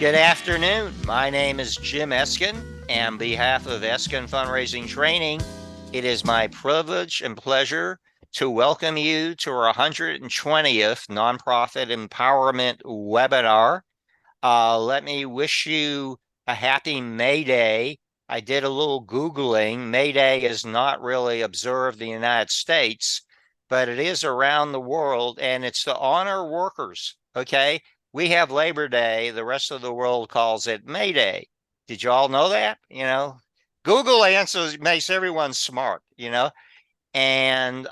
Good afternoon. My name is Jim Eskin, and on behalf of Eskin Fundraising Training, it is my privilege and pleasure to welcome you to our 120th Nonprofit Empowerment webinar. Let me wish you a happy May Day. I did a little Googling. May Day is not really observed in the United States, but it is around the world, and it's to honor workers, okay? We have Labor Day. The rest of the world calls it May Day. Did you all know that? Google answers makes everyone smart. And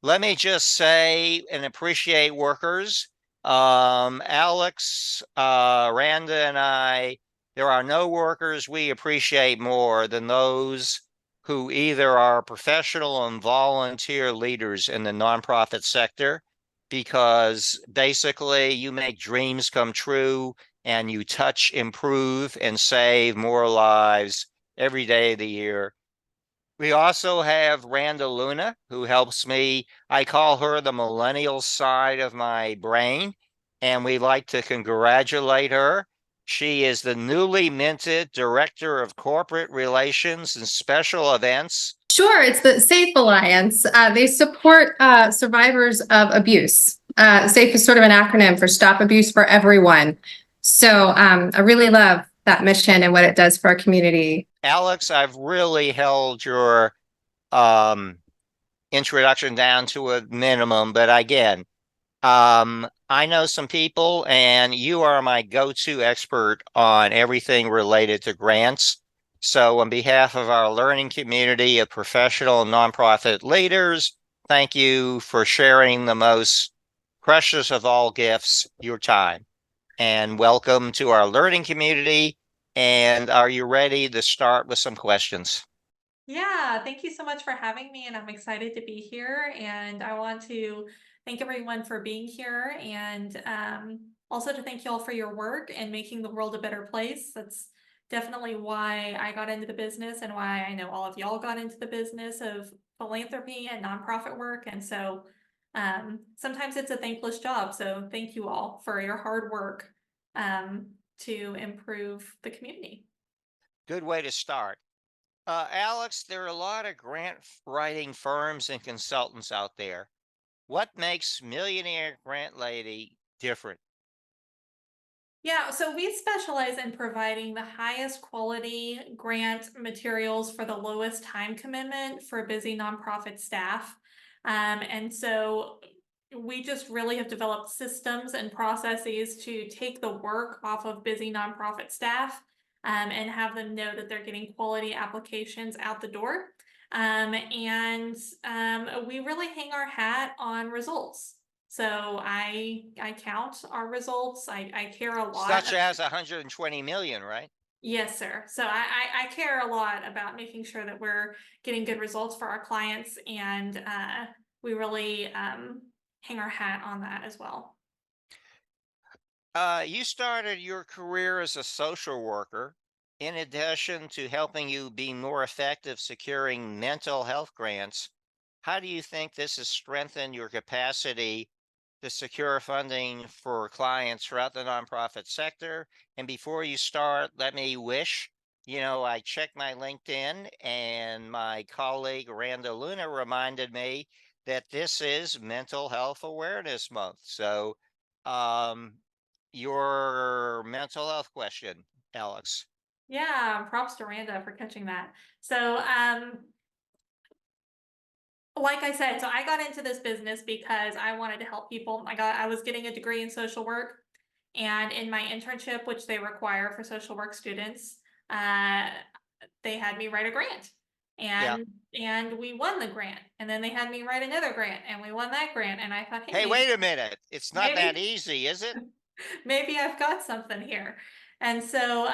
let me just say and appreciate workers. Alex, Randa, and I, there are no workers we appreciate more than those who either are professional and volunteer leaders in the nonprofit sector, because basically you make dreams come true and you touch, improve, and save more lives every day of the year. We also have Randa Luna, who helps me. I call her the millennial side of my brain, and we'd like to congratulate her. She is the newly minted Director of Corporate Relations and Special Events. Sure, it's the SAFE Alliance. They support survivors of abuse. SAFE is sort of an acronym for Stop Abuse for Everyone. So I really love that mission and what it does for our community. Alex, I've really held your introduction down to a minimum, but again, I know some people, and you are my go-to expert on everything related to grants. So on behalf of our learning community of professional and nonprofit leaders, thank you for sharing the most precious of all gifts, your time. And welcome to our learning community. And are you ready to start with some questions? Yeah, thank you so much for having me, and I'm excited to be here. And I want to thank everyone for being here, and also to thank you all for your work and making the world a better place. That's definitely why I got into the business and why I know all of y'all got into the business of philanthropy and nonprofit work. And so sometimes it's a thankless job. So thank you all for your hard work to improve the community. Good way to start. Alex, there are a lot of grant writing firms and consultants out there. What makes Millionaire Grant Lady different? Yeah, so we specialize in providing the highest quality grant materials for the lowest time commitment for busy nonprofit staff. And so we just really have developed systems and processes to take the work off of busy nonprofit staff and have them know that they're getting quality applications out the door. And we really hang our hat on results. So I count our results. I care a lot. Such as 120 million, right? Yes, sir. So I care a lot about making sure that we're getting good results for our clients, and we really hang our hat on that as well. You started your career as a social worker. In addition to helping you be more effective securing mental health grants, how do you think this has strengthened your capacity to secure funding for clients throughout the nonprofit sector? And before you start, let me wish, I checked my LinkedIn, and my colleague Randa Luna reminded me that this is Mental Health Awareness Month. So, um, your mental health question, Alex. Yeah, props to Randa for catching that. So like I said, so I got into this business because I wanted to help people. I was getting a degree in social work, and in my internship, which they require for social work students, uh, they had me write a grant, Yeah. and we won the grant, and then they had me write another grant, and we won that grant, and I thought, hey, Hey, wait a minute. It's not that maybe easy, is it? maybe I've got something here. And so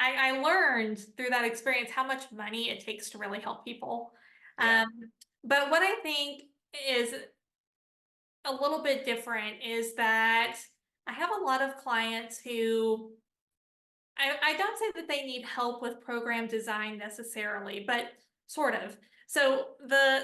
I learned through that experience how much money it takes to really help people. Yeah. Um, but what I think is a little bit different is that I have a lot of clients who I don't say that they need help with program design necessarily, but sort of. So the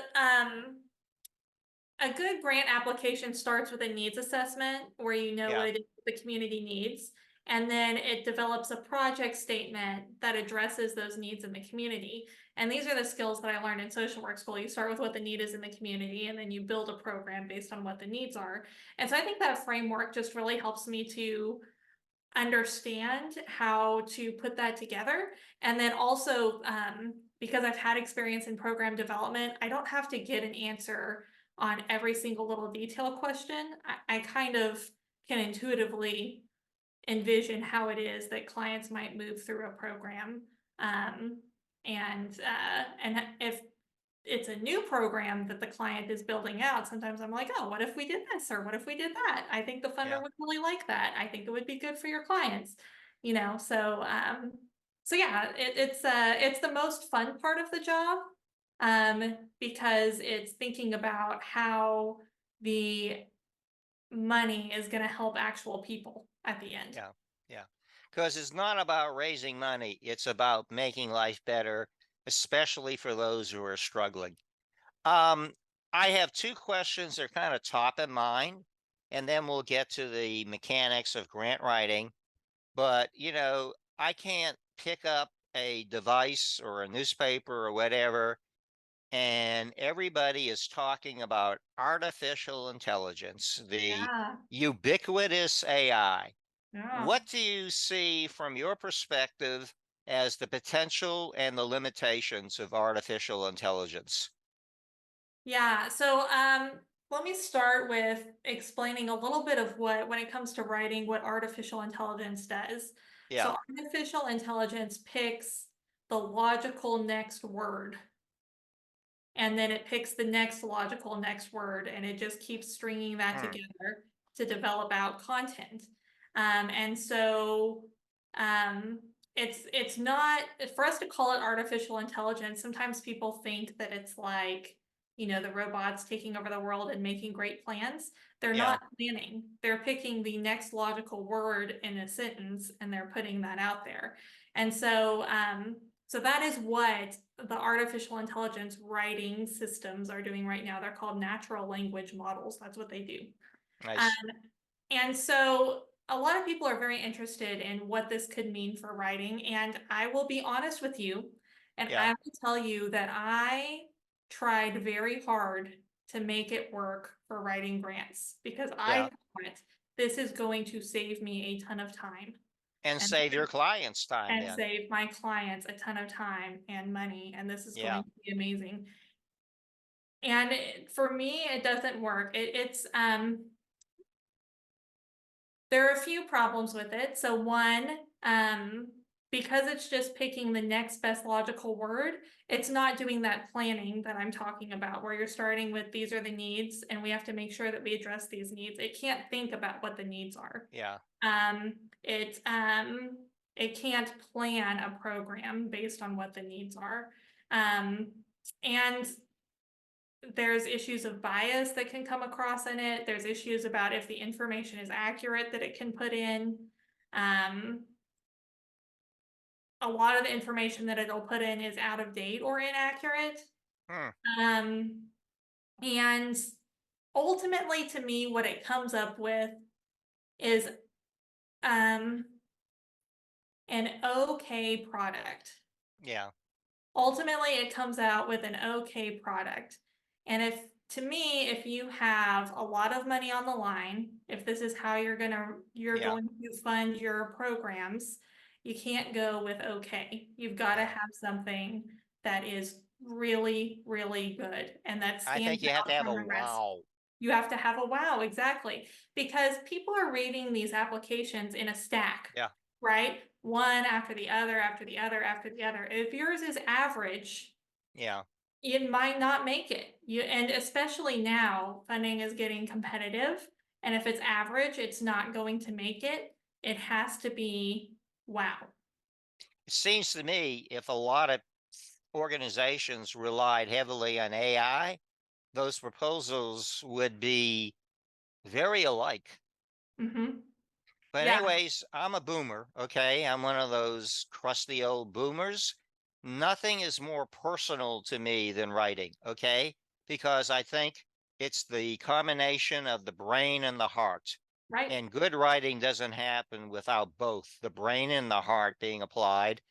a good grant application starts with a needs assessment where you know Yeah. what it is the community needs. And then it develops a project statement that addresses those needs in the community. And these are the skills that I learned in social work school. You start with what the need is in the community, and then you build a program based on what the needs are. And so I think that framework just really helps me to understand how to put that together. And then also, because I've had experience in program development, I don't have to get an answer on every single little detail question. I kind of can intuitively envision how it is that clients might move through a program. And if it's a new program that the client is building out, sometimes I'm like, oh, what if we did this, or what if we did that? I think the funder Yeah. would really like that. I think it would be good for your clients, so yeah, it's the most fun part of the job, because it's thinking about how the money is going to help actual people at the end. Yeah. Yeah. Because it's not about raising money. It's about making life better, especially for those who are struggling. Um, I have two questions that are kind of top of mind, and then we'll get to the mechanics of grant writing. But, I can't pick up a device or a newspaper or whatever, and everybody is talking about artificial intelligence, the Yeah, ubiquitous AI. yeah. What do you see from your perspective as the potential and the limitations of artificial intelligence? Yeah, so let me start with explaining a little bit of when it comes to writing, what artificial intelligence does. Yeah. So artificial intelligence picks the logical next word, and then it picks the next logical next word, and it just keeps stringing that Hmm. together to develop out content. And so um, it's not for us to call it artificial intelligence. Sometimes people think that it's like, the robots taking over the world and making great plans. They're Yeah. not planning. They're picking the next logical word in a sentence, and they're putting that out there. And so that is what the artificial intelligence writing systems are doing right now. They're called natural language models. That's what they do. Um, Nice. and so a lot of people are very interested in what this could mean for writing. And I will be honest with you, and I Yeah. will tell you that I tried very hard to make it work for writing grants, because I Yeah. thought this is going to save me a ton of time And and save your clients time and then. save my clients a ton of time and money, and this is Yeah. going to be amazing. And for me, it doesn't work. There are a few problems with it. So one, because it's just picking the next best logical word, it's not doing that planning that I'm talking about, where you're starting with these are the needs, and we have to make sure that we address these needs. It can't think about what the needs are. Yeah. Um, it um, it can't plan a program based on what the needs are. And there's issues of bias that can come across in it. There's issues about if the information is accurate that it can put in. A lot of the information that it'll put in is out of date or inaccurate. Hmm. Um, and ultimately, to me, what it comes up with is an okay product. Yeah. Ultimately, it comes out with an okay product. And to me, if you have a lot of money on the line, if this is how you're Yeah. going to fund your programs, you can't go with okay. You've got to Yeah. have something that is really, really good and that I stands think you have to out have from a the rest. wow. You have to have a wow, exactly. Because people are rating these applications in a stack, Yeah. right? One after the other, after the other, after the other. If yours is average, Yeah. it might not make it. And especially now, funding is getting competitive. And if it's average, it's not going to make it. It has to be wow. It seems to me if a lot of organizations relied heavily on AI, those proposals would be very alike. Mm-hmm. But Yeah. anyways, I'm a boomer, okay? I'm one of those crusty old boomers. Nothing is more personal to me than writing, okay? Because I think it's the combination of the brain and the heart. Right. And good writing doesn't happen without both the brain and the heart being applied.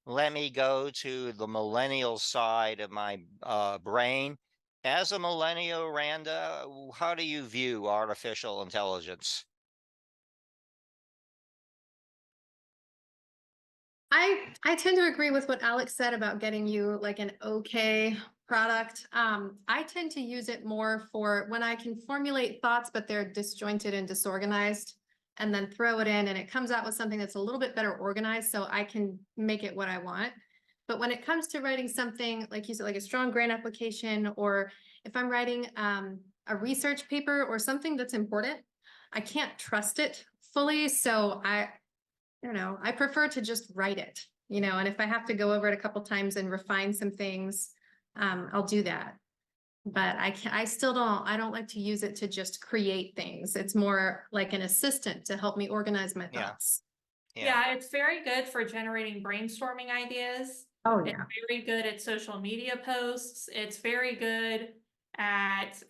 Let me go to the millennial side of my brain. As a millennial, Randa, how do you view artificial intelligence? I tend to agree with what Alex said about getting you like an okay product. I tend to use it more for when I can formulate thoughts, but they're disjointed and disorganized, and then throw it in and it comes out with something that's a little bit better organized so I can make it what I want. But when it comes to writing something, like you said, like a strong grant application, or if I'm writing a research paper or something that's important, I can't trust it fully. So I don't know, I prefer to just write it, and if I have to go over it a couple times and refine some things, I'll do that. But I don't like to use it to just create things. It's more like an assistant to help me organize my Yeah, thoughts. yeah, Yeah, it's very good for generating brainstorming ideas. Oh, It's yeah. very good at social media posts. It's very good at,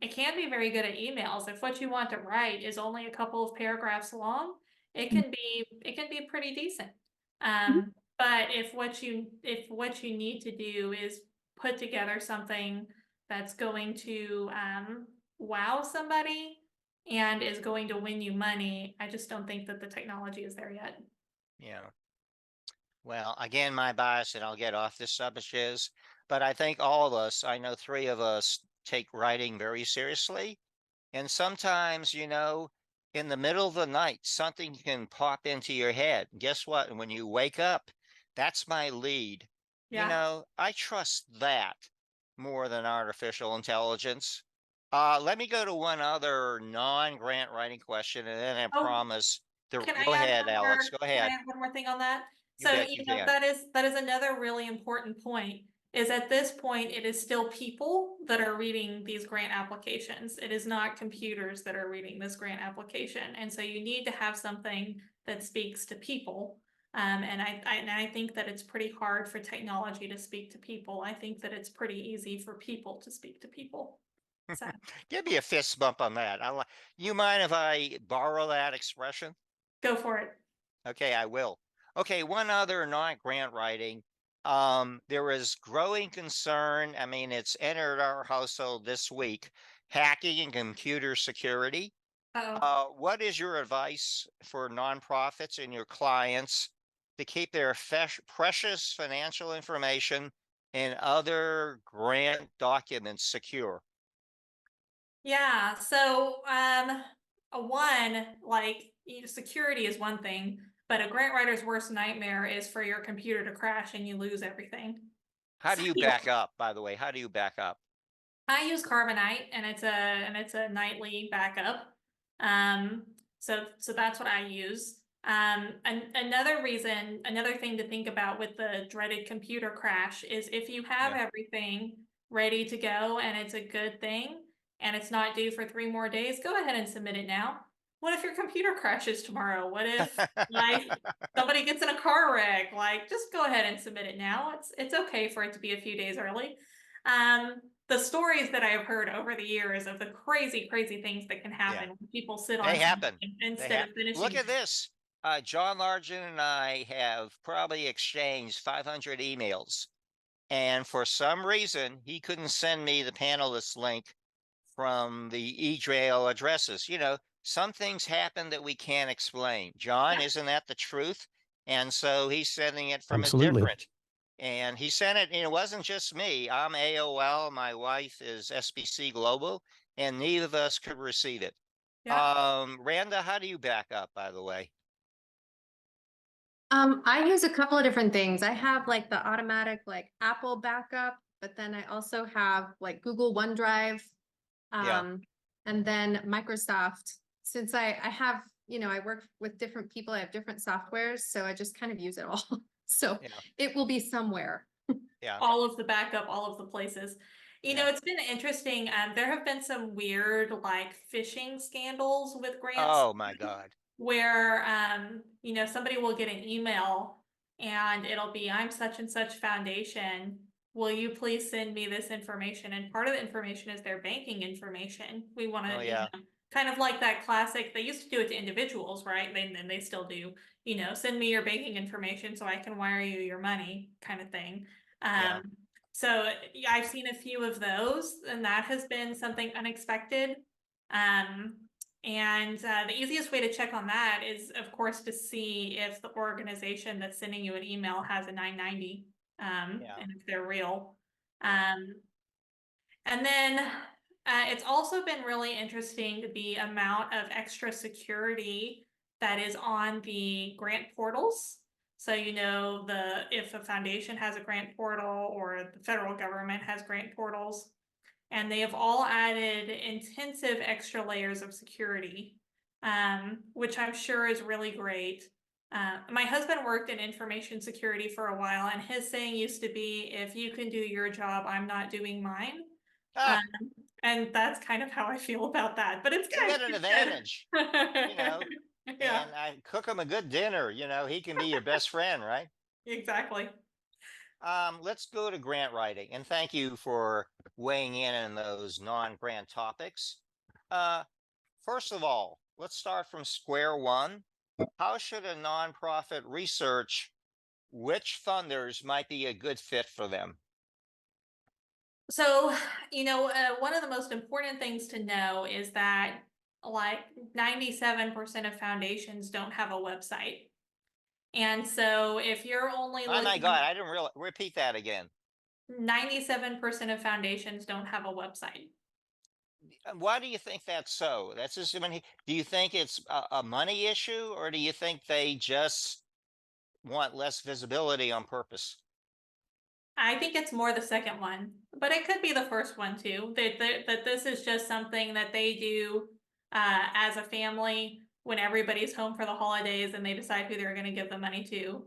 it can be very good at emails. If what you want to write is only a couple of paragraphs long, it can be pretty decent. But if what you need to do is put together something that's going to, wow somebody and is going to win you money, I just don't think that the technology is there yet. yeah. Well, again, my bias, and I'll get off this subject is, but I think all of us, I know three of us take writing very seriously. And sometimes, in the middle of the night, something can pop into your head. Guess what? When you wake up, that's my lead. Yeah. I trust that more than artificial intelligence. Let me go to one other non-grant writing question, and then I Oh, promise the, can I go add ahead, one Alex, more, go can I ahead. add one more thing on that? You So, bet you can. that is another really important point, is at this point, it is still people that are reading these grant applications. It is not computers that are reading this grant application. And so you need to have something that speaks to people. And I think that it's pretty hard for technology to speak to people. I think that it's pretty easy for people to speak to people. So Give me a fist bump on that. You mind if I borrow that expression? go for it. Okay, I will. Okay, one other non-grant writing. There is growing concern. I mean, it's entered our household this week, hacking and computer security. Uh-oh. What is your advice for nonprofits and your clients to keep their precious financial information and other grant documents secure? Yeah, so one, like, security is one thing, but a grant writer's worst nightmare is for your computer to crash and you lose everything. How So do you back up, by the way? How do you back up? I use Carbonite, and it's a nightly backup. So that's what I use. And another thing to think about with the dreaded computer crash is if you have Yeah. everything ready to go and it's a good thing and it's not due for 3 more days, go ahead and submit it now. What if your computer crashes tomorrow? What if like somebody gets in a car wreck? Like, just go ahead and submit it now. It's okay for it to be a few days early. The stories that I have heard over the years of the crazy, crazy things that can Yeah. happen when people sit They on happen. something They instead have. of Look finishing. at this. John Largent and I have probably exchanged 500 emails. And for some reason, he couldn't send me the panelist link from the email addresses. Some things happen that we can't explain. John, Yeah, isn't that the truth? And so he's sending it from a Absolutely. different. And he sent it, and it wasn't just me. I'm AOL, my wife is SBC Global, and neither of us could receive it. yeah. Randa, how do you back up, by the way? I use a couple of different things. I have like the automatic like Apple backup, but then I also have like Google OneDrive, Yeah. and then Microsoft. Since I have, I work with different people, I have different softwares, so I just kind of use it all. So Yeah. it will be somewhere. Yeah. All of the backup, all of the places. Yeah. It's been interesting. There have been some weird like phishing scandals with grants Oh my God. where somebody will get an email and it'll be, I'm such and such foundation, will you please send me this information? And part of the information is their banking information. We want Oh to yeah. kind of like that classic, they used to do it to individuals, right? And they still do, send me your banking information so I can wire you your money kind of thing. Yeah. So yeah, I've seen a few of those, and that has been something unexpected. And the easiest way to check on that is, of course, to see if the organization that's sending you an email has a 990, Yeah. and if they're real. Yeah. And then it's also been really interesting the amount of extra security that is on the grant portals. So, if a foundation has a grant portal or the federal government has grant portals, and they have all added intensive extra layers of security, which I'm sure is really great. My husband worked in information security for a while, and his saying used to be, if you can do your job, I'm not doing mine. Ah, Um, and that's kind of how I feel about that, but it's you good. got an It's advantage, you good. know, Yeah, and I cook him a good dinner, he can be your best friend, right? exactly. Let's go to grant writing, and thank you for weighing in on those non-grant topics. Uh, First of all, let's start from square one. How should a nonprofit research which funders might be a good fit for them? So, one of the most important things to know is that like 97% of foundations don't have a website. And so if you're only Oh my looking, God, I didn't really repeat that again. 97% of foundations don't have a website. Why do you think that's so? That's just, do you think it's a money issue, or do you think they just want less visibility on purpose? I think it's more the second one, but it could be the first one too. That this is just something that they do as a family when everybody's home for the holidays and they decide who they're going to give the money to.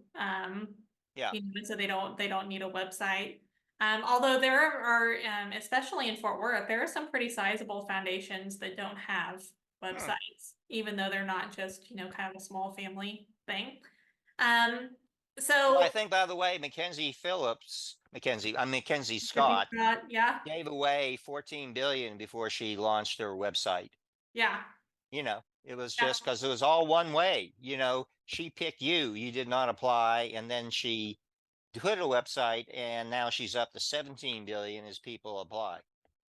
Yeah. So they don't need a website. Although there are, especially in Fort Worth, there are some pretty sizable foundations that don't have Hmm. websites, even though they're not just kind of a small family thing. Um, Well, I so think, by the way, Mackenzie I think Scott that, yeah, gave away 14 billion before she launched her website. yeah, It was yeah, just because it was all one way. She picked you did not apply, and then she put a website, and now she's up to 17 billion as people apply.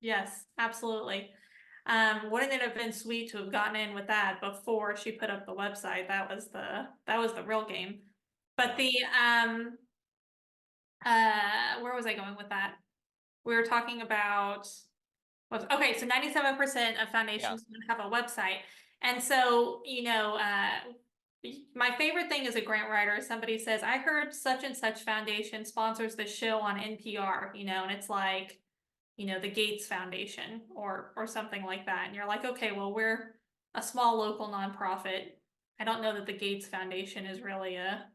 yes, absolutely. Wouldn't it have been sweet to have gotten in with that before she put up the website? That was the real game. But Yeah. where was I going with that? We were talking about, okay, so 97% of Yeah. foundations don't have a website. And so, my favorite thing as a grant writer, somebody says, I heard such and such foundation sponsors the show on NPR, and it's like, the Gates Foundation or something like that. And you're like, okay, well, we're a small local nonprofit. I don't know that the Gates Foundation is really a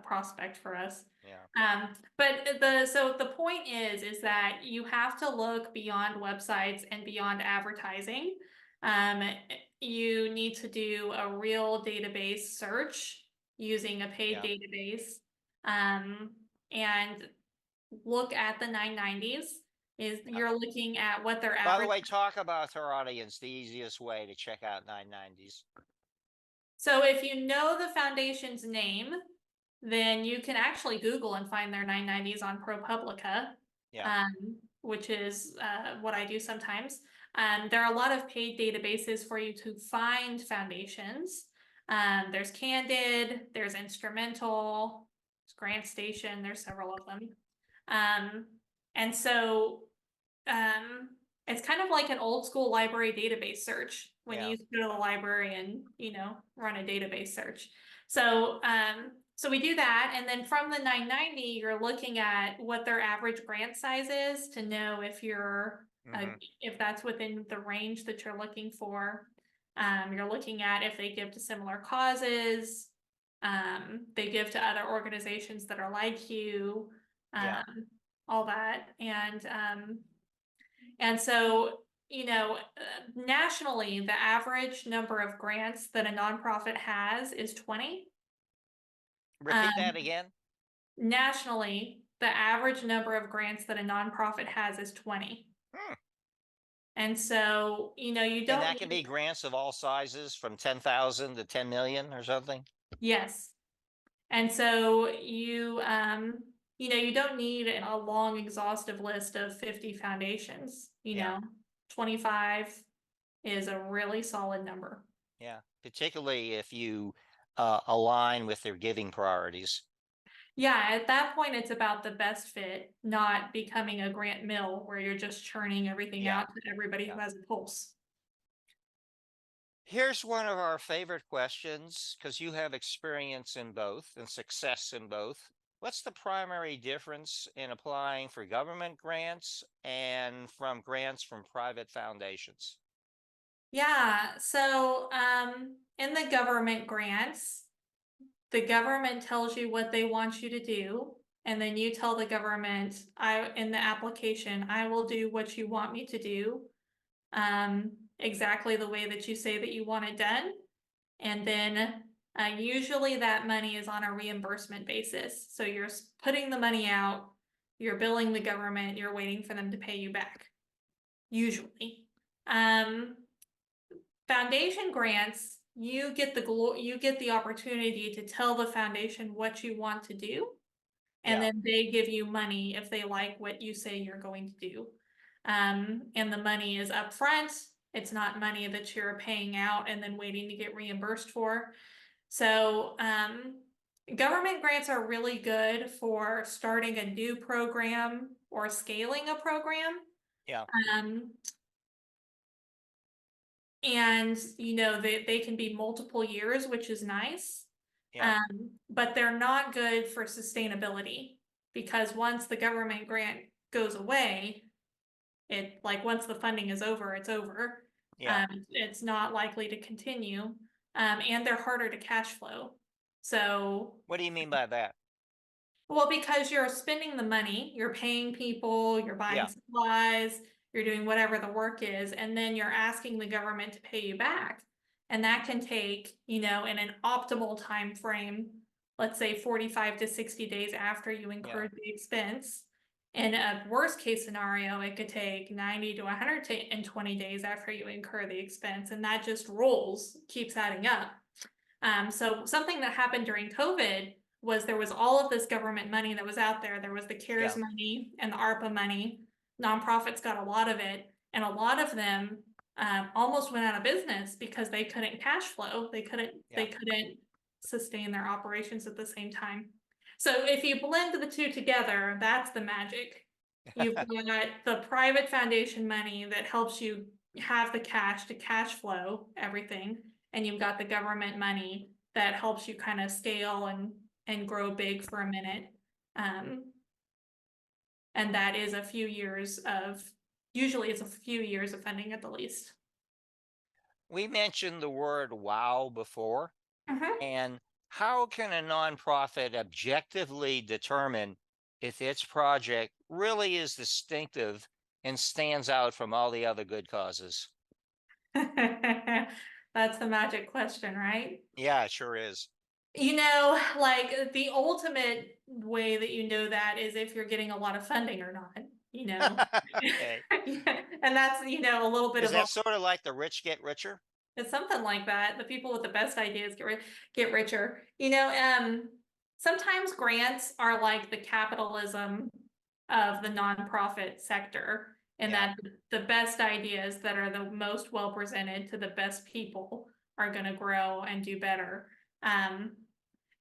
prospect for us. Yeah. But the point is that you have to look beyond websites and beyond advertising. Um, you need to do a real database search using a paid Yeah. database, and look at the 990s. You're looking at what their By the average. way, talk about our audience, the easiest way to check out 990s. So if you know the foundation's name, then you can actually Google and find their 990s on ProPublica, Yeah. which is what I do sometimes. There are a lot of paid databases for you to find foundations. There's Candid, there's Instrumental, there's Grant Station, there's several of them. And so it's kind of like an old school library database search when you Yeah. used to go to the library and, run a database search. So we do that. And then from the 990, you're looking at what their average grant size is to know if Mhm. if that's within the range that you're looking for. You're looking at if they give to similar causes, they give to other organizations that are like you, Yeah. all that. And so, nationally, the average number of grants that a nonprofit has is 20. Repeat Um, that again. nationally, the average number of grants that a nonprofit has is 20. Hmm. And so, you And don't that can need, be grants of all sizes from 10,000 to 10 million or something? yes. And so you don't need a long exhaustive list of 50 foundations, Yeah. 25 is a really solid number. Yeah, particularly if you align with their giving priorities. Yeah, at that point, it's about the best fit, not becoming a grant mill where you're just churning everything Yeah, out to everybody who yeah. has a pulse. Here's one of our favorite questions because you have experience in both and success in both. What's the primary difference in applying for government grants and from grants from private foundations? Yeah, so in the government grants, the government tells you what they want you to do, and then you tell the government, in the application, I will do what you want me to do, exactly the way that you say that you want it done. And then usually that money is on a reimbursement basis. So you're putting the money out, you're billing the government, you're waiting for them to pay you back, usually. Foundation grants, you get the opportunity to tell the foundation what you want to do, and Yeah, then they give you money if they like what you say you're going to do. And the money is upfront. It's not money that you're paying out and then waiting to get reimbursed for. So, government grants are really good for starting a new program or scaling a program. yeah, Um, and they can be multiple years, which is nice. yeah, But they're not good for sustainability because once the government grant goes away, once the funding is over, it's over. yeah. It's not likely to continue. And they're harder to cash flow. So, What do you mean by that? well, because you're spending the money, you're paying people, you're buying Yeah, supplies, you're doing whatever the work is, and then you're asking the government to pay you back. And that can take, in an optimal time frame, let's say 45 to 60 days after you yeah, incurred the expense. In a worst case scenario, it could take 90 to 120 days after you incur the expense, and that just rolls, keeps adding up. So something that happened during COVID was there was all of this government money that was out there. There was the CARES yeah, money and the ARPA money. Nonprofits got a lot of it, and a lot of them almost went out of business because they couldn't cash flow. They yeah. couldn't sustain their operations at the same time. So if you blend the two together, that's the magic. You've got the private foundation money that helps you have the cash to cash flow everything, and you've got the government money that helps you kind of scale and grow big for a minute. And that is usually it's a few years of funding at the least. We mentioned the word wow before. Mhm. And how can a nonprofit objectively determine if its project really is distinctive and stands out from all the other good causes? That's the magic question, right? Yeah, it sure is. Like the ultimate way that you know that is if you're getting a lot of funding or not, you know. Okay. And that's, a little bit Is of a that sort of like the rich get richer? it's something like that. The people with the best ideas get richer. Sometimes grants are like the capitalism of the nonprofit sector, and Yeah, that the best ideas that are the most well presented to the best people are going to grow and do better. Um,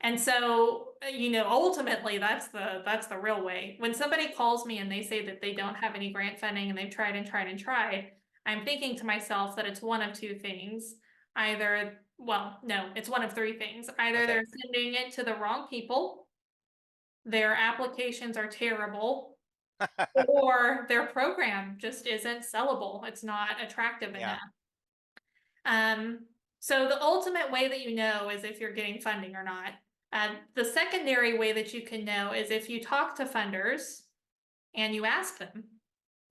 and so, ultimately that's the real way. When somebody calls me and they say that they don't have any grant funding and they've tried and tried and tried, I'm thinking to myself that it's one of two things. Well, no, it's one of three things. Either okay. they're sending it to the wrong people, their applications are terrible, or their program just isn't sellable. It's not attractive Yeah, enough. So the ultimate way that you know is if you're getting funding or not. The secondary way that you can know is if you talk to funders and you ask them.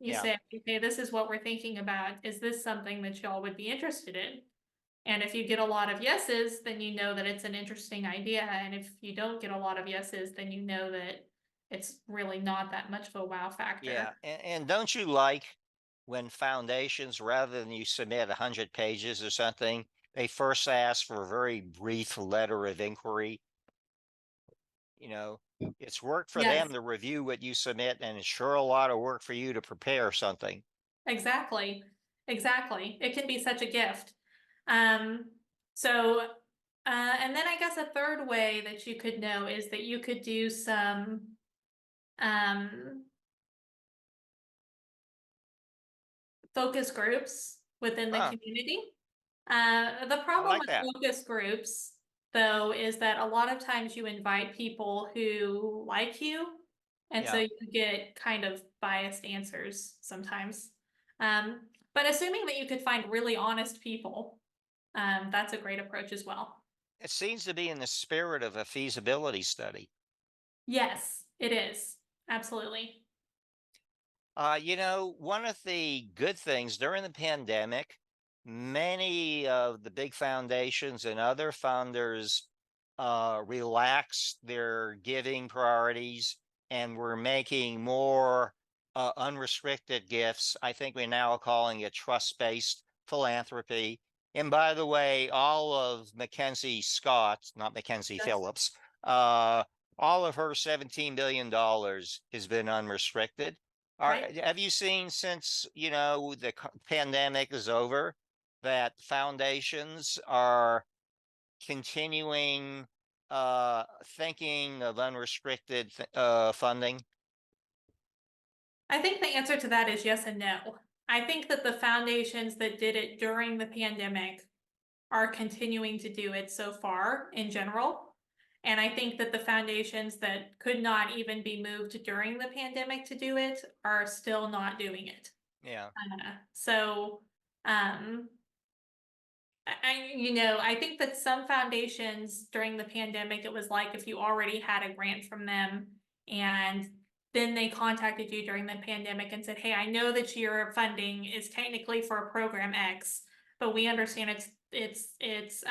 You yeah, say, okay, this is what we're thinking about. Is this something that y'all would be interested in? And if you get a lot of yeses, then you know that it's an interesting idea. And if you don't get a lot of yeses, then you know that it's really not that much of a wow yeah. factor. And don't you like when foundations, rather than you submit 100 pages or something, they first ask for a very brief letter of inquiry. You know, it's work for them Yes, to review what you submit, and it's sure a lot of work for you to prepare something. exactly. Exactly. It can be such a gift. Um, so, and then I guess a third way that you could know is that you could do some, focus groups within the Huh, community. The I problem like with that. focus groups, though, is that a lot of times you invite people who like you, and so Yeah. you get kind of biased answers sometimes. But assuming that you could find really honest people, that's a great approach as well. It seems to be in the spirit of a feasibility study. Yes, it is. Absolutely. One of the good things during the pandemic, many of the big foundations and other funders relaxed their giving priorities and were making more unrestricted gifts. I think we're now calling it trust-based philanthropy. And by the way, all of Mackenzie Scott, not Mackenzie Yes. Phillips, all of her $17 billion has been unrestricted. Right. Have you seen since, the pandemic is over, that foundations are continuing thinking of unrestricted funding? I think the answer to that is yes and no. I think that the foundations that did it during the pandemic are continuing to do it so far in general. And I think that the foundations that could not even be moved during the pandemic to do it are still not doing it. Yeah, So, um, I think that some foundations during the pandemic, it was like if you already had a grant from them and then they contacted you during the pandemic and said, hey, I know that your funding is technically for a program X, but we understand it's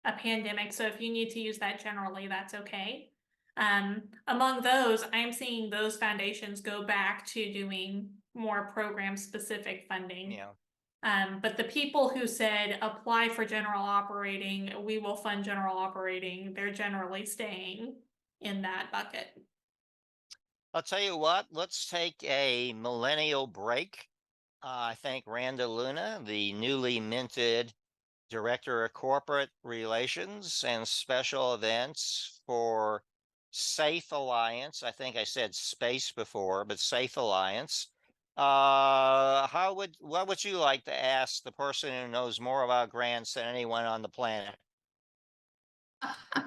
a pandemic. So if you need to use that generally, that's okay. Among those, I'm seeing those foundations go back to doing more program specific funding. yeah. But the people who said apply for general operating, we will fund general operating, they're generally staying in that bucket. I'll tell you what, let's take a millennial break. I think Randa Luna, the newly minted Director of Corporate Relations and Special Events for Safe Alliance. I think I said space before, but Safe Alliance. What would you like to ask the person who knows more about grants than anyone on the planet?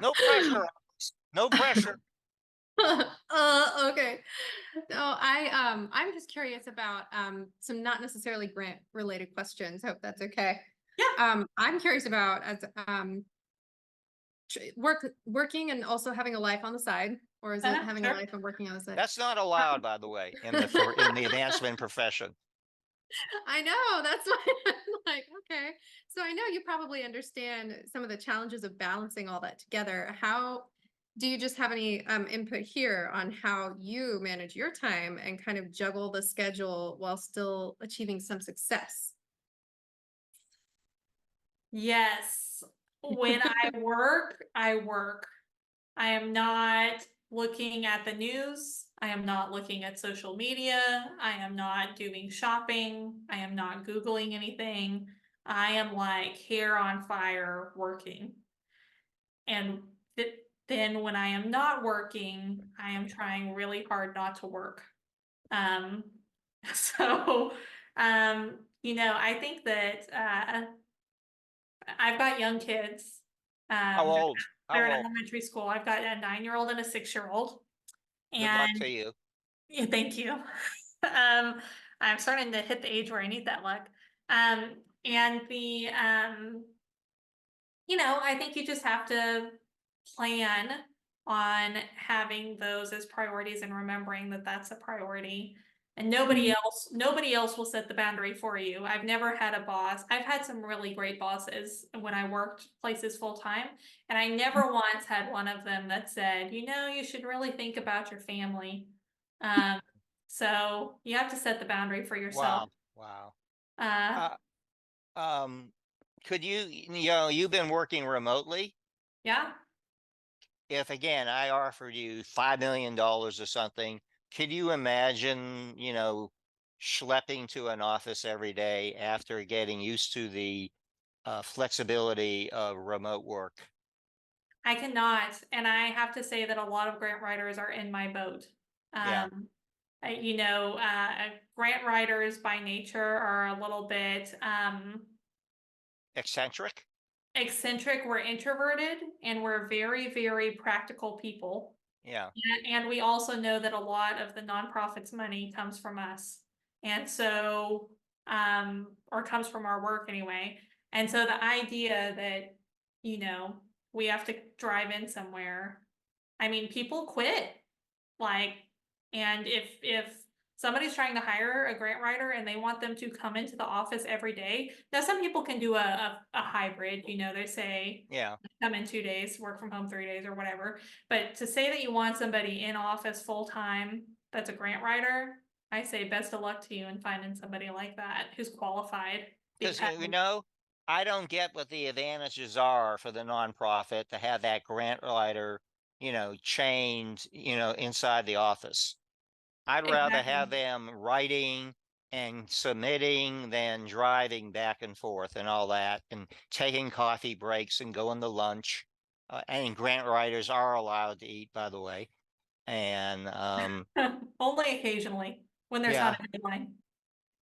No pressure. No pressure. Okay. So I'm just curious about some not necessarily grant related questions. Hope that's okay. Yeah. I'm curious about as working and also having a life on the side, or is it having a Sure. life and working on the side? That's not allowed, by the way, in the advancement profession. I know, that's why I'm like, okay. So I know you probably understand some of the challenges of balancing all that together. How do you just have any input here on how you manage your time and kind of juggle the schedule while still achieving some success? Yes. When I work, I work. I am not looking at the news. I am not looking at social media. I am not doing shopping. I am not Googling anything. I am like hair on fire working. And then when I am not working, I am trying really hard not to work. Um, so, I think that I've got young kids. How Um, old? How they're in old? elementary school. I've got a 9-year-old and a 6-year-old. Good luck And to you. yeah, thank you. I'm starting to hit the age where I need that luck. And I think you just have to plan on having those as priorities and remembering that that's a priority. And nobody else will set the boundary for you. I've never had a boss. I've had some really great bosses when I worked places full time, and I never once had one of them that said, you should really think about your family. Um, So you have to set the boundary for yourself. Wow. Uh, Um, could you've been working remotely. yeah. If again, I offered you $5 million or something, could you imagine, schlepping to an office every day after getting used to the flexibility of remote work? I cannot, and I have to say that a lot of grant writers are in my boat. Yeah, Grant writers by nature are a little bit eccentric. eccentric. We're introverted and we're very, very practical people. Yeah, And we also know that a lot of the nonprofits' money comes from us. And so, or comes from our work anyway. And so the idea that, we have to drive in somewhere, I mean, people quit. Like, and if somebody's trying to hire a grant writer and they want them to come into the office every day, now some people can do a hybrid, they say yeah. come in 2 days, work from home 3 days or whatever. But to say that you want somebody in office full time that's a grant writer, I say best of luck to you in finding somebody like that who's qualified. Because Because I don't get what the advantages are for the nonprofit to have that grant writer, chained, inside the office. I'd rather have exactly. them writing and submitting than driving back and forth and all that and taking coffee breaks and going to lunch. And grant writers are allowed to eat, by the way. And Only occasionally when there's yeah, not a deadline.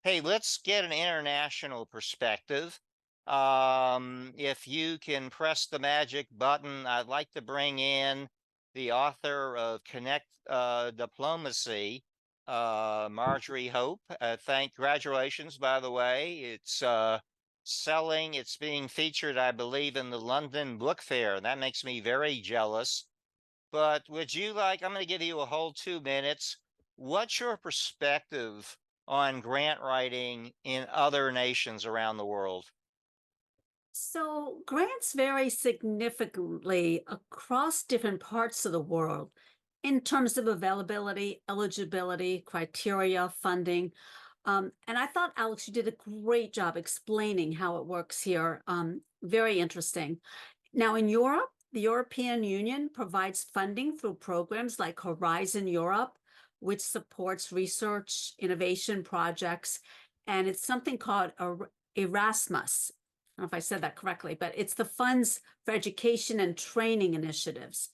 hey, let's get an international perspective. If you can press the magic button, I'd like to bring in the author of Connect Diplomacy, Marjorie Hope. Congratulations, by the way. It's selling, it's being featured, I believe, in the London Book Fair. That makes me very jealous. But I'm going to give you a whole 2 minutes. What's your perspective on grant writing in other nations around the world? So grants vary significantly across different parts of the world in terms of availability, eligibility, criteria, funding. And I thought, Alex, you did a great job explaining how it works here. Very interesting. Now, in Europe, the European Union provides funding through programs like Horizon Europe, which supports research, innovation projects, and it's something called Erasmus. I don't know if I said that correctly, but it's the funds for education and training initiatives.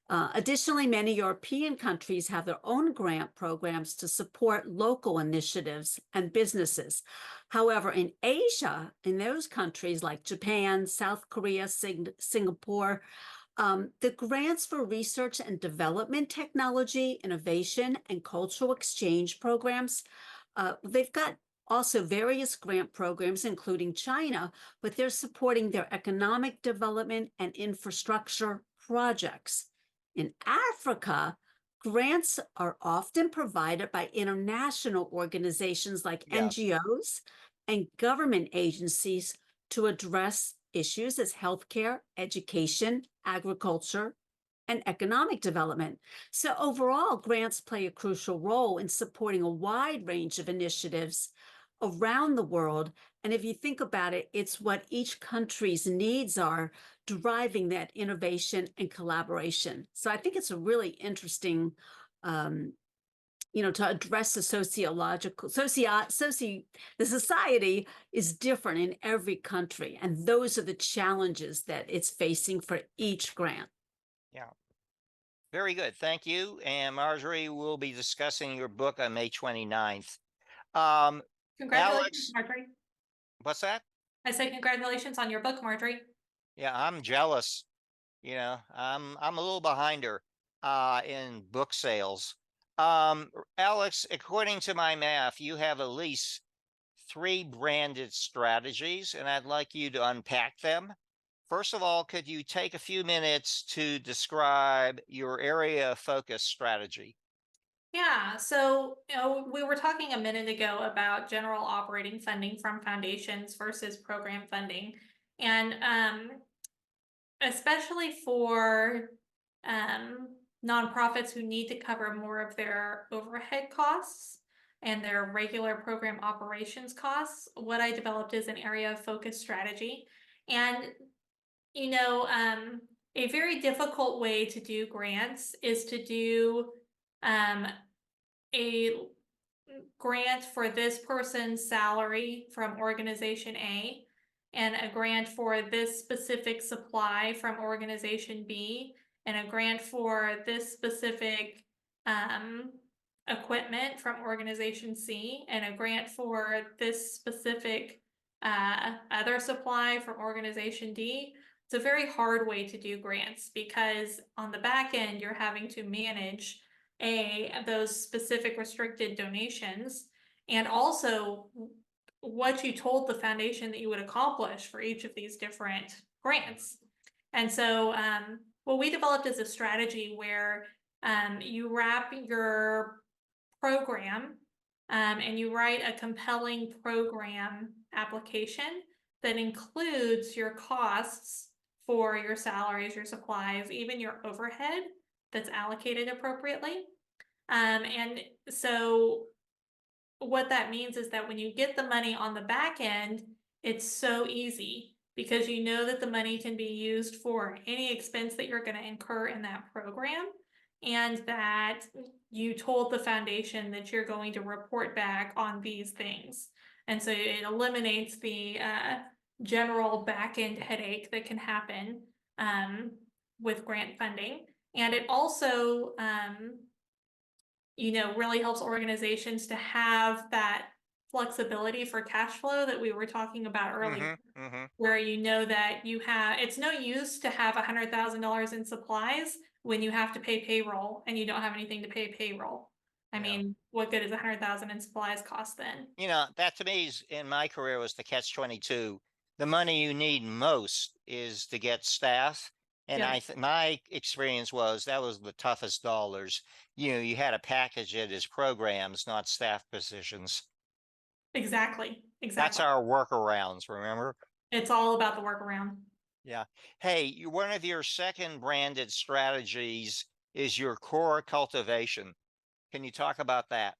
Additionally, many European countries have their own grant programs to support local initiatives and businesses. However, in Asia, in those countries like Japan, South Korea, Singapore, the grants for research and development technology, innovation, and cultural exchange programs, they've got also various grant programs, including China, but they're supporting their economic development and infrastructure projects. In Africa, grants are often provided by international organizations like Yeah, NGOs and government agencies to address issues as healthcare, education, agriculture, and economic development. So overall, grants play a crucial role in supporting a wide range of initiatives around the world. And if you think about it, it's what each country's needs are driving that innovation and collaboration. So I think it's a really interesting, to address the the society is different in every country. And those are the challenges that it's facing for each grant. yeah. Very good. Thank you. And Marjorie, we'll be discussing your book on May 29th. Um, Congratulations, Alex, Marjorie. what's that? I say congratulations on your book, Marjorie. Yeah, I'm jealous. I'm a little behind her in book sales. Alex, according to my math, you have at least 3 branded strategies, and I'd like you to unpack them. First of all, could you take a few minutes to describe your area of focus strategy? Yeah, so we were talking a minute ago about general operating funding from foundations versus program funding. And especially for nonprofits who need to cover more of their overhead costs and their regular program operations costs, what I developed is an area of focus strategy. And, you know, a very difficult way to do grants is to do a grant for this person's salary from organization A and a grant for this specific supply from organization B and a grant for this specific equipment from organization C and a grant for this specific other supply from organization D. It's a very hard way to do grants because on the back end, you're having to manage those specific restricted donations and also what you told the foundation that you would accomplish for each of these different grants. And so what we developed is a strategy where you wrap your program and you write a compelling program application that includes your costs for your salaries, your supplies, even your overhead that's allocated appropriately. And so what that means is that when you get the money on the back end, it's so easy because you know that the money can be used for any expense that you're going to incur in that program and that you told the foundation that you're going to report back on these things. And so it eliminates the general back end headache that can happen with grant funding. And it also, you know, really helps organizations to have that flexibility for cash flow that we were talking about earlier, where you know that you have, it's no use to have $100,000 in supplies when you have to pay payroll and you don't have anything to pay payroll. I mean, what good is 100,000 in supplies cost then? You know, that to me is, in my career, was the catch-22. The money you need most is to get staff. And my experience was that was the toughest dollars. You know, you had to package it as programs, not staff positions. Exactly. That's our workarounds, remember? It's all about the workaround. Yeah. Hey, one of your second branded strategies is your core cultivation. Can you talk about that?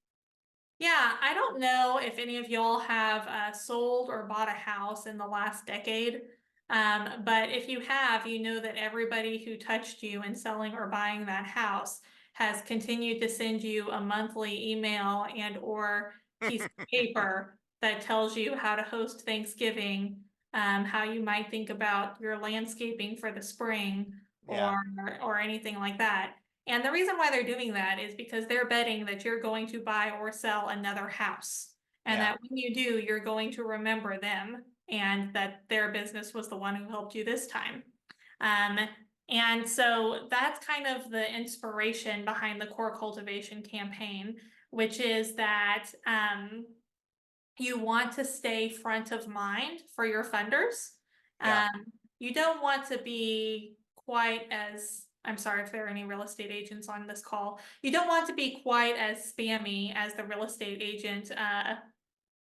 Yeah, I don't know if any of y'all have sold or bought a house in the last decade. But if you have, you know that everybody who touched you in selling or buying that house has continued to send you a monthly email and or piece of paper that tells you how to host Thanksgiving, how you might think about your landscaping for the spring or anything like that. And the reason why they're doing that is because they're betting that you're going to buy or sell another house. And that when you do, you're going to remember them and that their business was the one who helped you this time. And so that's kind of the inspiration behind the core cultivation campaign, which is that you want to stay front of mind for your funders. You don't want to be quite as, I'm sorry if there are any real estate agents on this call. You don't want to be quite as spammy as the real estate agent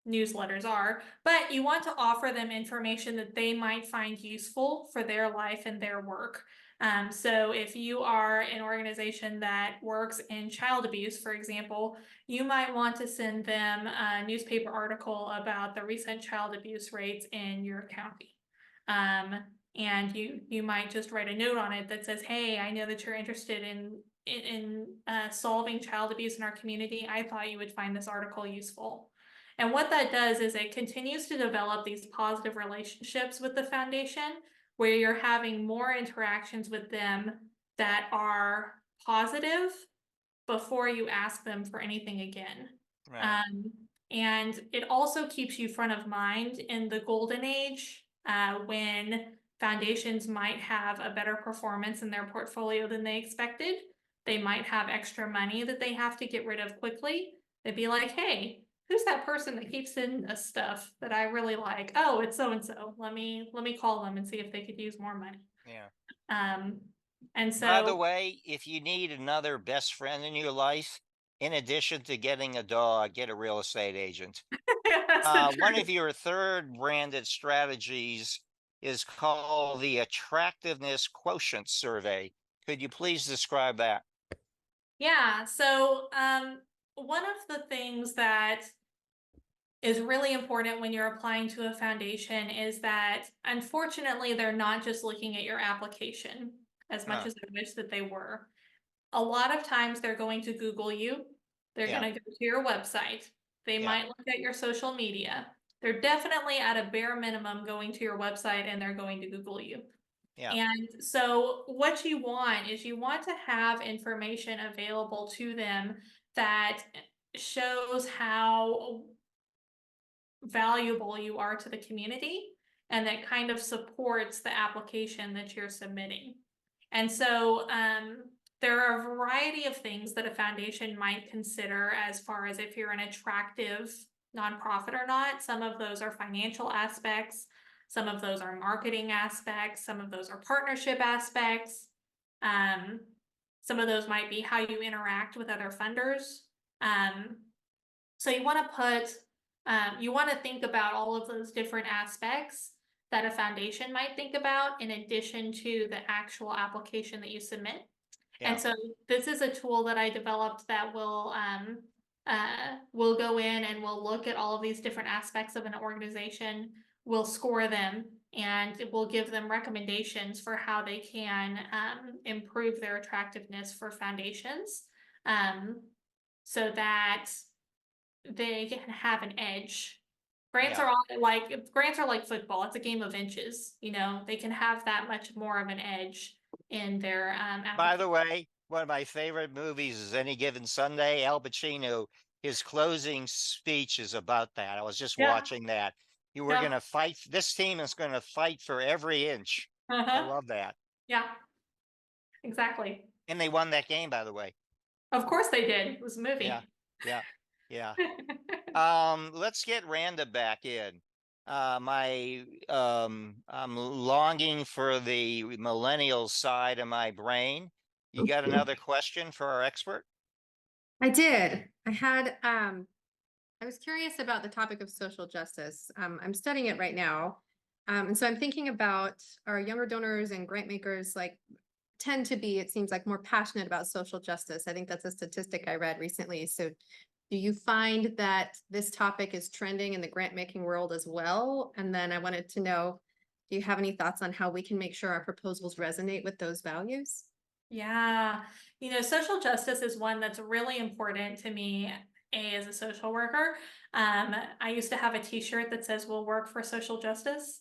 newsletters are, but you want to offer them information that they might find useful for their life and their work. So if you are an organization that works in child abuse, for example, you might want to send them a newspaper article about the recent child abuse rates in your county. And you might just write a note on it that says, hey, I know that you're interested in solving child abuse in our community. I thought you would find this article useful. And what that does is it continues to develop these positive relationships with the foundation where you're having more interactions with them that are positive before you ask them for anything again. Right. And it also keeps you front of mind in the golden age when foundations might have a better performance in their portfolio than they expected. They might have extra money that they have to get rid of quickly. They'd be like, hey, who's that person that keeps in us stuff that I really like? Oh, it's so-and-so. Let me call them and see if they could use more money. And so, by the way, if you need another best friend in your life, in addition to getting a dog, get a real estate agent. One of your third branded strategies is called the Attractiveness Quotient Survey. Could you please describe that? Yeah, so one of the things that is really important when you're applying to a foundation is that unfortunately they're not just looking at your application as much Huh. as I wish that they were. A lot of times they're going to Google you, they're Yeah. going to go to your website, they Yeah. might look at your social media. They're definitely at a bare minimum going to your website and they're going to Google you. Yeah. And so what you want is you want to have information available to them that shows how valuable you are to the community and that kind of supports the application that you're submitting. And so there are a variety of things that a foundation might consider as far as if you're an attractive nonprofit or not. Some of those are financial aspects, some of those are marketing aspects, some of those are partnership aspects. Some of those might be how you interact with other funders. So you want to put you want to think about all of those different aspects that a foundation might think about in addition to the actual application that you submit. Yeah. And so this is a tool that I developed that will go in and will look at all of these different aspects of an organization, will score them, and it will give them recommendations for how they can improve their attractiveness for foundations, so that they can have an edge. Grants Yeah. are like football. It's a game of inches. You know, they can have that much more of an edge in their By the application. way, one of my favorite movies is Any Given Sunday. Al Pacino, his closing speech is about that. I was just Yeah, watching that. You were yeah, going to fight. This team is going to fight for every inch. I uh-huh, love that. yeah, exactly. And they won that game, by the way. Of course they did. It was a Yeah. movie. Yeah. Yeah. Let's get Randa back in. I'm longing for the millennial side of my brain. You got another question for our expert? I did. I was curious about the topic of social justice. I'm studying it right now. And so I'm thinking about our younger donors and grant makers tend to be, it seems like, more passionate about social justice. I think that's a statistic I read recently. So do you find that this topic is trending in the grant making world as well? And then I wanted to know, do you have any thoughts on how we can make sure our proposals resonate with those values? Yeah, you know, social justice is one that's really important to me, as a social worker. I used to have a t-shirt that says "We'll work for social justice."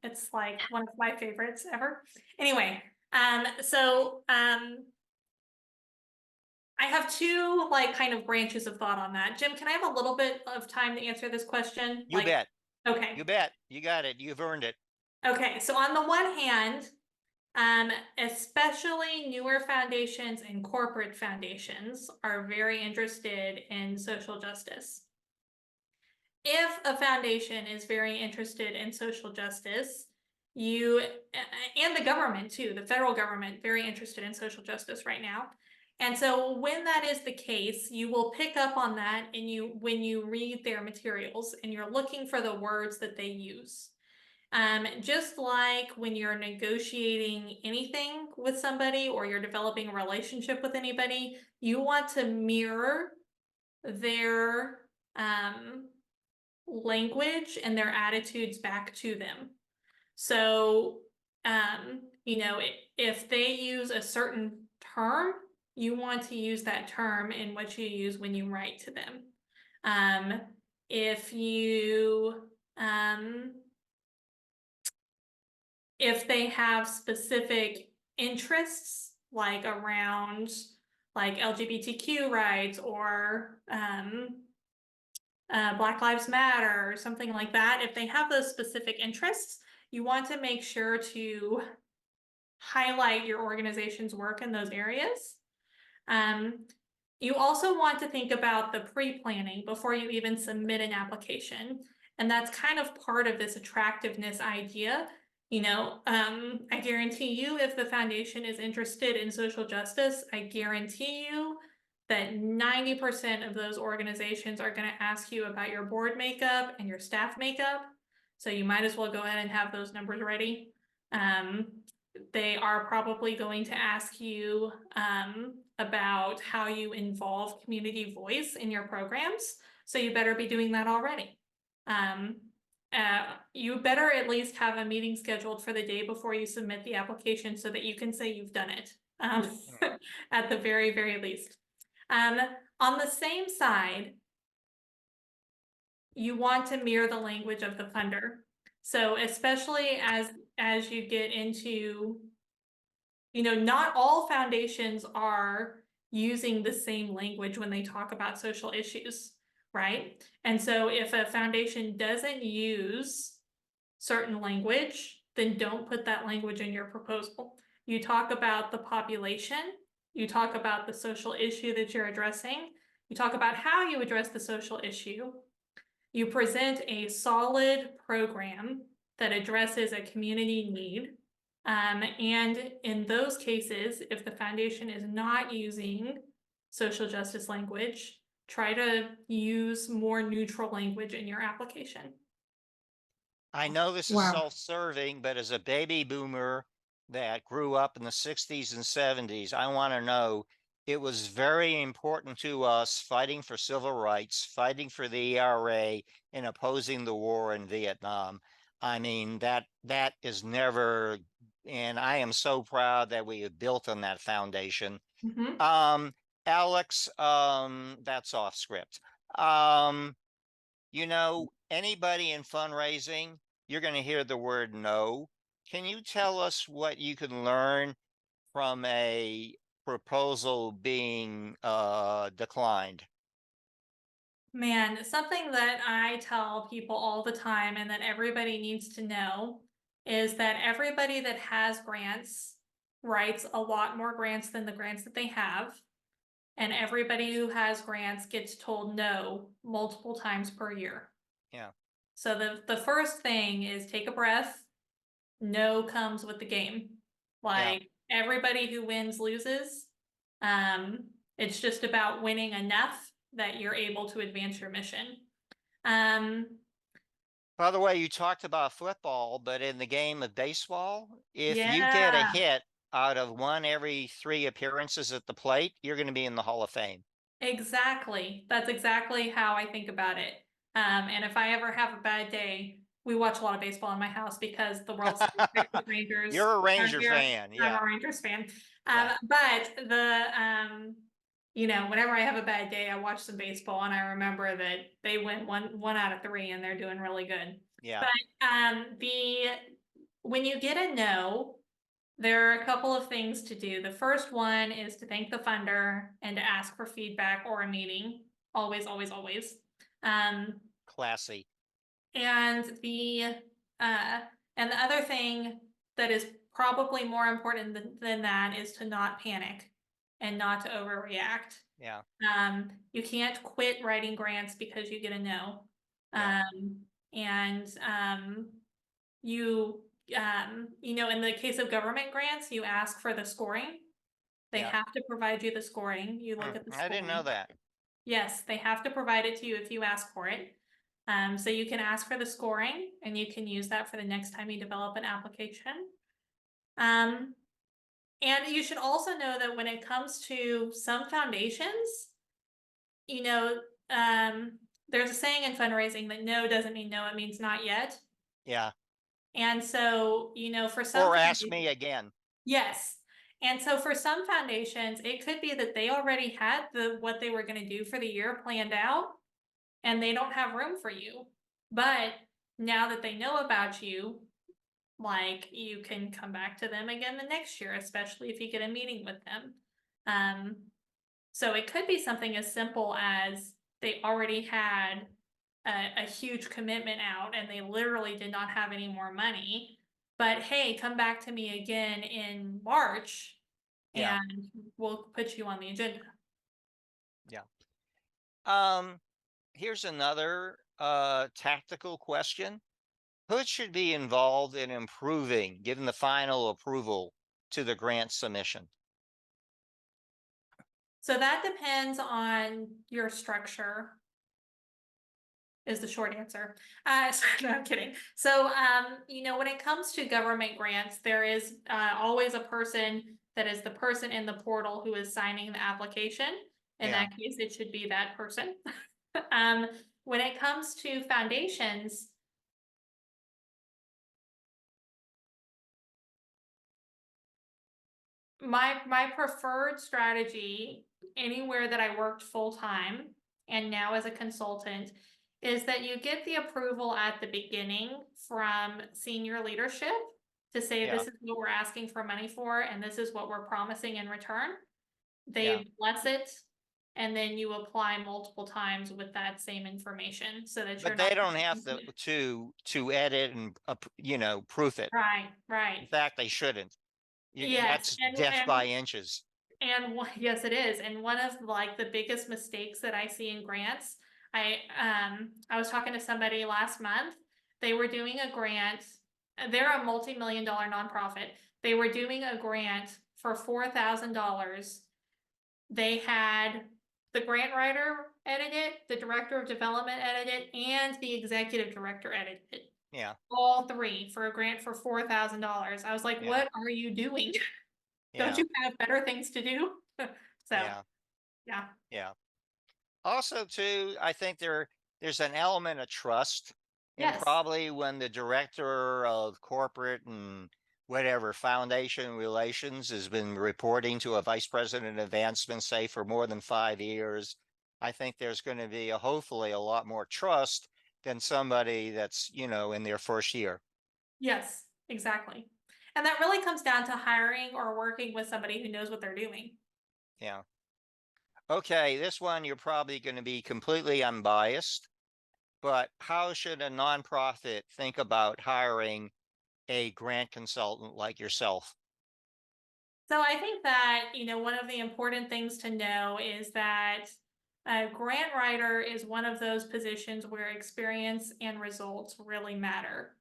It's like one of my favorites ever. Anyway, I have two kind of branches of thought on that. Jim, can I have a little bit of time to answer this question? You bet. Okay. You bet. You got it. You've earned it. Okay, so on the one hand, especially newer foundations and corporate foundations are very interested in social justice. If a foundation is very interested in social justice, you and the government too, the federal government, very interested in social justice right now. And so when that is the case, you will pick up on that when you read their materials and you're looking for the words that they use. Just like when you're negotiating anything with somebody or you're developing a relationship with anybody, you want to mirror their language and their attitudes back to them. So, you know, if they use a certain term, you want to use that term in what you use when you write to them. If you, if they have specific interests like around LGBTQ rights or Black Lives Matter or something like that, if they have those specific interests, you want to make sure to highlight your organization's work in those areas. You also want to think about the pre-planning before you even submit an application. And that's kind of part of this attractiveness idea. You know, I guarantee you, if the foundation is interested in social justice, I guarantee you that 90% of those organizations are going to ask you about your board makeup and your staff makeup. So you might as well go ahead and have those numbers ready. they are probably going to ask you about how you involve community voice in your programs. So you better be doing that already. You better at least have a meeting scheduled for the day before you submit the application so that you can say you've done it, at the very, very least. On the same side, you want to mirror the language of the funder. So especially as you get into, not all foundations are using the same language when they talk about social issues, right? And so if a foundation doesn't use certain language, then don't put that language in your proposal. You talk about the population, you talk about the social issue that you're addressing, you talk about how you address the social issue, you present a solid program that addresses a community need. And in those cases, if the foundation is not using social justice language, try to use more neutral language in your application. I know this is Wow. self-serving, but as a baby boomer that grew up in the 60s and 70s, I want to know it was very important to us fighting for civil rights, fighting for the ERA, and opposing the war in Vietnam. I mean, that is never, and I am so proud that we have built on that foundation. Mhm. Alex, that's off script. Anybody in fundraising, you're going to hear the word no. Can you tell us what you can learn from a proposal being declined? Man, something that I tell people all the time and that everybody needs to know is that everybody that has grants writes a lot more grants than the grants that they have. And everybody who has grants gets told no multiple times per year. Yeah. So the first thing is take a breath. No comes with the game. Like everybody who wins loses. It's just about winning enough that you're able to advance your mission. By the way, you talked about football, but in the game of baseball, if you get a Yeah, hit out of one every 3 appearances at the plate, you're going to be in the Hall of Fame. exactly. That's exactly how I think about it. And if I ever have a bad day, we watch a lot of baseball in my house because the World Series, Texas Rangers. You're a Ranger We're- fan, I'm yeah. a Rangers fan. Yeah. But whenever I have a bad day, I watch some baseball and I remember that they went one out of 3 and they're doing really good. Yeah. But when you get a no, there are a couple of things to do. The first one is to thank the funder and to ask for feedback or a meeting. Always, always, always. Classy. And the other thing that is probably more important than that is to not panic and not to overreact. Yeah. You can't quit writing grants because you get a no. Yeah. In the case of government grants, you ask for the scoring. They Yeah. have to provide you the scoring. You look at the I didn't know scoring. that. Yes, they have to provide it to you if you ask for it. So you can ask for the scoring and you can use that for the next time you develop an application. And you should also know that when it comes to some foundations, there's a saying in fundraising that no doesn't mean no, it means not yet. Yeah. And so, for some Or ask me again. yes. And so for some foundations, it could be that they already had what they were going to do for the year planned out and they don't have room for you. But now that they know about you, like you can come back to them again the next year, especially if you get a meeting with them. So it could be something as simple as they already had a huge commitment out and they literally did not have any more money. But hey, come back to me again in March and we'll put you on the agenda. Yeah. Here's another tactical question. Who should be involved in improving, giving the final approval to the grant submission? So that depends on your structure. is the short answer. No, I'm kidding. So, you know, when it comes to government grants, there is always a person that is the person in the portal who is signing the application. In Yeah. that case, it should be that person. When it comes to foundations, my preferred strategy anywhere that I worked full time and now as a consultant is that you get the approval at the beginning from senior leadership to say Yeah. this is what we're asking for money for and this is what we're promising in return. Yeah. They bless it, and then you apply multiple times with that same information so that you're But not they don't have to edit and you know, proof it. right, In right. fact, they shouldn't. Yes, That's death by inches. yes, it is. And one of like the biggest mistakes that I see in grants, I was talking to somebody last month. They were doing a grant. They're a multi-million-dollar nonprofit. They were doing a grant for $4,000. They had the grant writer edit it, the director of development edit it, and the executive director edit it. Yeah. All three for a grant for $4,000. I was like, Yeah. what are you doing? Don't Yeah. you have better things to do? So, Yeah. yeah. Yeah. Also, too, I think there's an element of trust, and Yes. probably when the director of corporate and whatever foundation relations has been reporting to a vice president of advancement, say for more than 5 years, I think there's going to be hopefully a lot more trust than somebody that's, you know, in their first year. Yes, exactly. And that really comes down to hiring or working with somebody who knows what they're doing. Yeah. Okay, this one you're probably going to be completely unbiased, but how should a nonprofit think about hiring a grant consultant like yourself? So I think that, you know, one of the important things to know is that a grant writer is one of those positions where experience and results really matter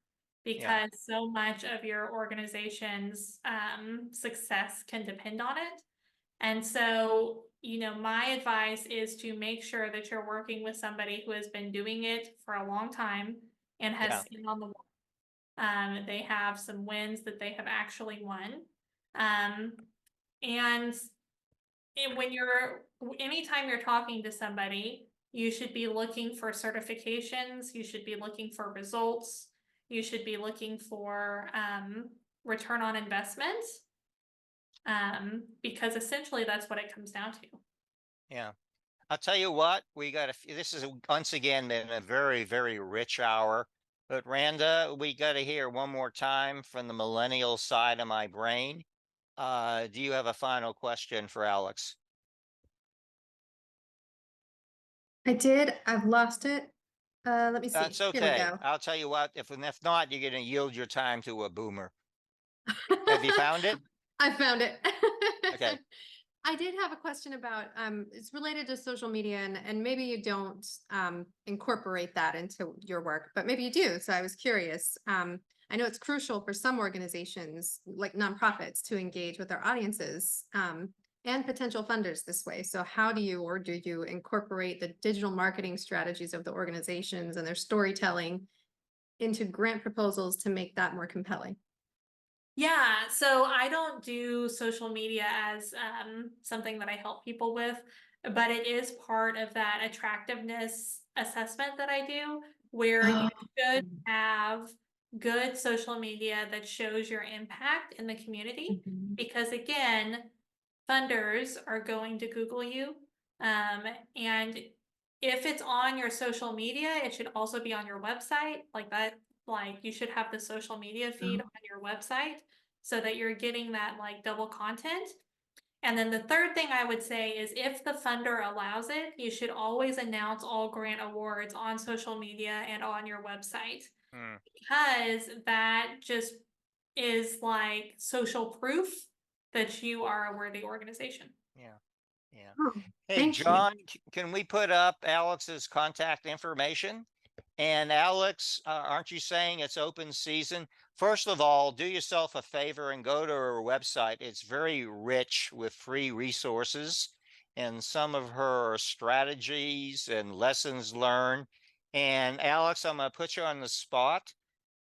Yeah. because so much of your organization's success can depend on it. And so, you know, my advice is to make sure that you're working with somebody who has been doing it for a long time and has Yeah. skin on the wall. They have some wins that they have actually won. Um, and when anytime you're talking to somebody, you should be looking for certifications, you should be looking for results, you should be looking for return on investment, because essentially that's what it comes down to. Yeah. I'll tell you what, we got this is once again been a very, very rich hour. But Randa, we got to hear one more time from the millennial side of my brain. Do you have a final question for Alex? I did. I've lost it. Let me see. That's Here we okay. go. I'll tell you what, if not, you're going to yield your time to a boomer. Have you found it? I found it. Okay. I did have a question about it's related to social media and maybe you don't incorporate that into your work, but maybe you do. So I was curious. I know it's crucial for some organizations like nonprofits to engage with their audiences and potential funders this way. So how do you incorporate the digital marketing strategies of the organizations and their storytelling into grant proposals to make that more compelling? Yeah, so I don't do social media as something that I help people with, but it is part of that attractiveness assessment that I do, where you should have good social media that shows your impact in the community. Mhm. Because again, funders are going to Google you. And if it's on your social media, it should also be on your website like that. Like you should have the social media feed on your website so that you're getting that like double content. And then the third thing I would say is if the funder allows it, you should always announce all grant awards on social media and on your website because that just is like social proof that you are a worthy organization. Yeah. Yeah. Oh, Hey, thank you. John, can we put up Alex's contact information? And Alex, aren't you saying it's open season? First of all, do yourself a favor and go to her website. It's very rich with free resources and some of her strategies and lessons learned. And Alex, I'm going to put you on the spot,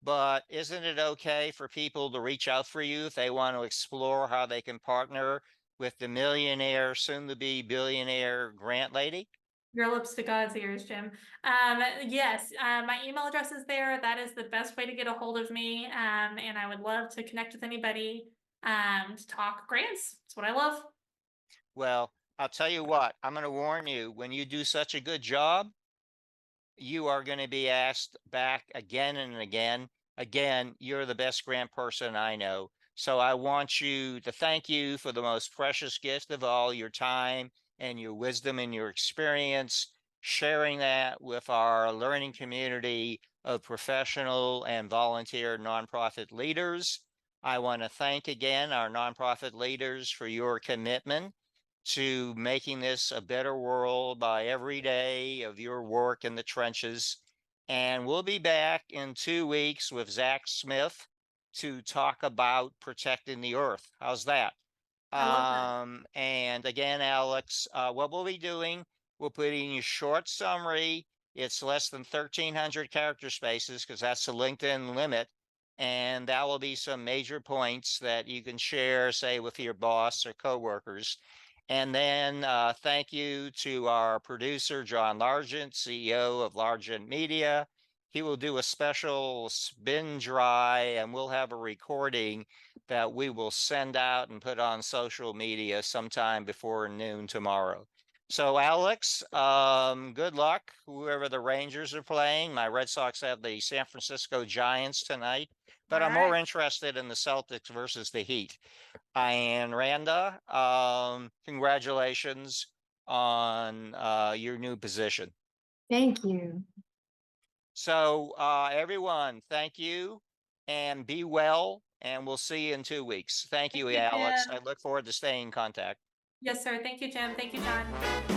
but isn't it okay for people to reach out for you if they want to explore how they can partner with the millionaire, soon to be billionaire Grant Lady? Your lips to God's ears, Jim. Yes, my email address is there. That is the best way to get a hold of me. And I would love to connect with anybody to talk grants. It's what I love. Well, I'll tell you what, I'm going to warn you, when you do such a good job, you are going to be asked back again and again. Again, you're the best grant person I know. So I want you to thank you for the most precious gift of all, your time and your wisdom and your experience, sharing that with our learning community of professional and volunteer nonprofit leaders. I want to thank again our nonprofit leaders for your commitment to making this a better world by every day of your work in the trenches. And we'll be back in 2 weeks with Zach Smith to talk about protecting the earth. How's that? I love that. And again, Alex, what we'll be doing, we'll put in a short summary. It's less than 1,300 character spaces because that's the LinkedIn limit. And that will be some major points that you can share, say, with your boss or coworkers. And then thank you to our producer, John Largent, CEO of Largent Media. He will do a special spin dry and we'll have a recording that we will send out and put on social media sometime before noon tomorrow. So Alex, good luck, whoever the Rangers are playing. My Red Sox have the San Francisco Giants tonight, but All I'm more right. interested in the Celtics versus the Heat. And Randa, congratulations on your new position. Thank you. So everyone, thank you and be well. And we'll see you in 2 weeks. Thank you, Thank you, Alex. Jim. I look forward to staying in contact. Yes, sir. Thank you, Jim. Thank you, John.